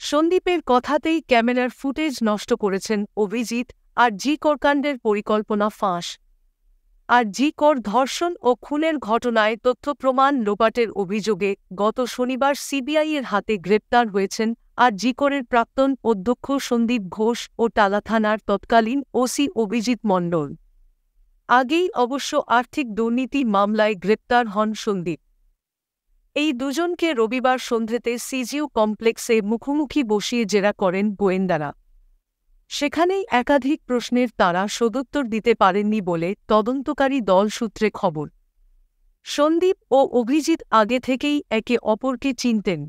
সন্দীপের কথাতেই ক্যামেরার ফুটেজ নষ্ট করেছেন অভিজিৎ। আর জি করকাণ্ডের পরিকল্পনা ফাঁস। আর জি কর ধর্ষণ ও খুনের ঘটনায় তথ্য প্রমাণ লোপাটের অভিযোগে গত শনিবার সিবিআইয়ের হাতে গ্রেপ্তার হয়েছেন আর জি করের প্রাক্তন অধ্যক্ষ সন্দীপ ঘোষ ও টালা থানার তৎকালীন ওসি অভিজিৎ মণ্ডল। আগেই অবশ্য আর্থিক দুর্নীতি মামলায় গ্রেপ্তার হন সন্দীপ। এই দুজনকে রবিবার সন্ধ্যেতে সিজিও কমপ্লেক্সে মুখোমুখি বসিয়ে জেরা করেন গোয়েন্দারা। সেখানেই একাধিক প্রশ্নের তাঁরা সদুত্তর দিতে পারেননি বলে তদন্তকারী দল সূত্রে খবর। সন্দীপ ও অভিজিৎ আগে থেকেই একে অপরকে চিনতেন।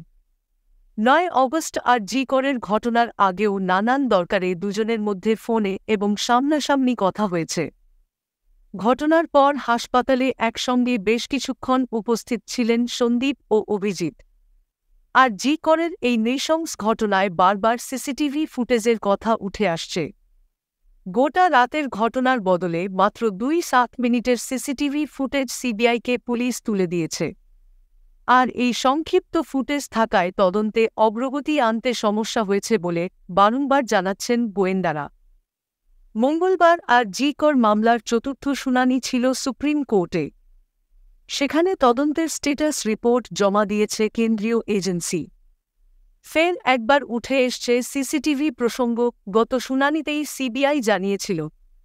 ৯ অগস্ট আর জি করের ঘটনার আগেও নানান দরকারে দুজনের মধ্যে ফোনে এবং সামনাসামনি কথা হয়েছে। ঘটনার পর হাসপাতালে একসঙ্গে বেশ কিছুক্ষণ উপস্থিত ছিলেন সন্দীপ ও অভিজিৎ। আর জি করের এই নৃশংস ঘটনায় বারবার সিসিটিভি ফুটেজের কথা উঠে আসছে। গোটা রাতের ঘটনার বদলে মাত্র ২-৭ মিনিটের সিসিটিভি ফুটেজ সিবিআইকে পুলিশ তুলে দিয়েছে। আর এই সংক্ষিপ্ত ফুটেজ থাকায় তদন্তে অগ্রগতি আনতে সমস্যা হয়েছে বলে বারংবার জানাচ্ছেন গোয়েন্দারা। মঙ্গলবার আর জি কর মামলার চতুর্থ শুনানি ছিল সুপ্রিম কোর্টে। সেখানে তদন্তের স্ট্যাটাস রিপোর্ট জমা দিয়েছে কেন্দ্রীয় এজেন্সি। ফের একবার উঠে এসছে সিসিটিভি প্রসঙ্গ। গত শুনানিতেই সিবিআই জানিয়েছিল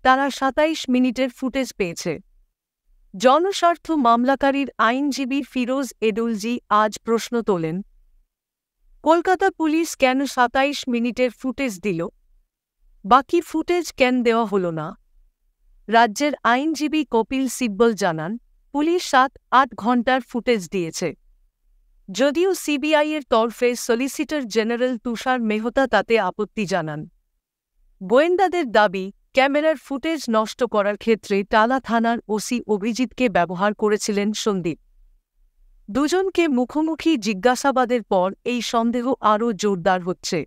তারা ২৭ মিনিটের ফুটেজ পেয়েছে। জনস্বার্থ মামলাকারীর আইনজীবী ফিরোজ এডুলজি আজ প্রশ্ন তোলেন, কলকাতা পুলিশ কেন ২৭ মিনিটের ফুটেজ দিল? বাকি ফুটেজ কেন দেওয়া হল না? রাজ্যের আইনজীবী কপিল সিব্বল জানান, পুলিশ ৭-৮ ঘণ্টার ফুটেজ দিয়েছে। যদিও সিবিআইয়ের তরফে সলিসিটর জেনারেল তুষার মেহতা তাতে আপত্তি জানান। গোয়েন্দাদের দাবি, ক্যামেরার ফুটেজ নষ্ট করার ক্ষেত্রে টালা থানার ওসি অভিজিৎকে ব্যবহার করেছিলেন সন্দীপ। দুজনকে মুখোমুখি জিজ্ঞাসাবাদের পর এই সন্দেহ আরও জোরদার হচ্ছে।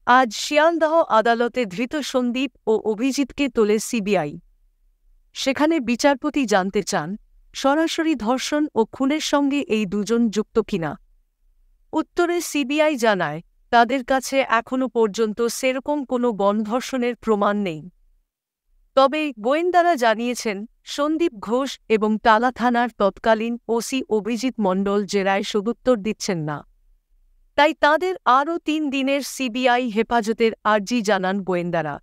আজ শিয়ালদহ আদালতে ধৃত সন্দীপ ও অভিজিৎকে তোলে সিবিআই। সেখানে বিচারপতি জানতে চান, সরাসরি ধর্ষণ ও খুনের সঙ্গে এই দুজন যুক্ত কিনা। উত্তরে সিবিআই জানায়, তাদের কাছে এখনও পর্যন্ত সেরকম কোনো গণধর্ষণের প্রমাণ নেই। তবে গোয়েন্দারা জানিয়েছেন, সন্দীপ ঘোষ এবং টালা থানার তৎকালীন ওসি অভিজিৎ মণ্ডল জেরায় সদুত্তর দিচ্ছেন না। তাই তাঁদের আরও ৩ দিনের সিবিআই হেফাজতের আর্জি জানান গোয়েন্দারা।